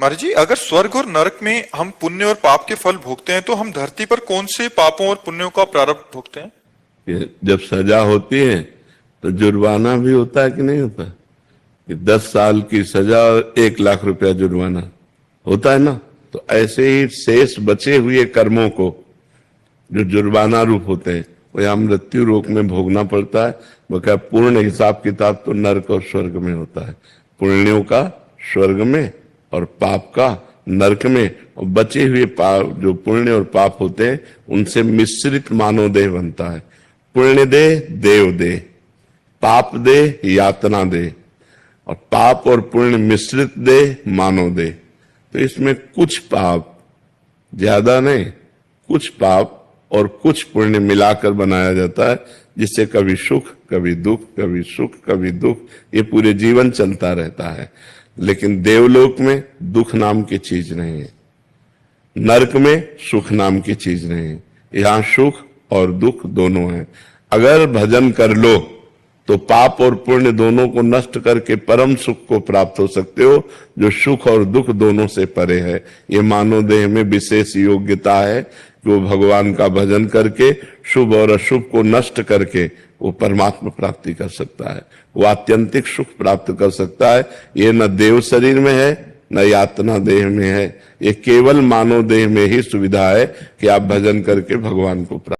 महाराज जी, अगर स्वर्ग और नरक में हम पुण्य और पाप के फल भोगते हैं तो हम धरती पर कौन से पापों और पुण्यों का प्रारब्ध भोगते हैं? कि जब सजा होती है तो जुर्माना भी होता है कि नहीं होता? कि 10 साल की सजा और 1 लाख रुपया जुर्माना होता है ना। तो ऐसे ही शेष बचे हुए कर्मों को जो जुर्माना रूप होते हैं वो यहाँ मृत्यु रोग में भोगना पड़ता है। वो क्या पूर्ण हिसाब किताब तो नरक और स्वर्ग में होता है। पुण्यों का स्वर्ग में और पाप का नरक में, और बचे हुए पाप जो पुण्य और पाप होते हैं उनसे मिश्रित मानव देह बनता है। पुण्य देह देव देह, पाप देह यातना देह, और पाप और पुण्य मिश्रित देह मानव देह। तो इसमें कुछ पाप, ज्यादा नहीं, कुछ पाप और कुछ पुण्य मिलाकर बनाया जाता है, जिससे कभी सुख कभी दुख, कभी सुख कभी दुख, ये पूरे जीवन चलता रहता है। लेकिन देवलोक में दुख नाम की चीज नहीं है, नरक में सुख नाम की चीज नहीं है। यहाँ सुख और दुख दोनों है। अगर भजन कर लो तो पाप और पुण्य दोनों को नष्ट करके परम सुख को प्राप्त हो सकते हो, जो सुख और दुख दोनों से परे है। ये मानव देह में विशेष योग्यता है कि वो भगवान का भजन करके शुभ और अशुभ को नष्ट करके वो परमात्मा प्राप्ति कर सकता है, वो आत्यंतिक सुख प्राप्त कर सकता है। ये न देव शरीर में है न यातना देह में है, ये केवल मानव देह में ही सुविधा है कि आप भजन करके भगवान को प्राप्त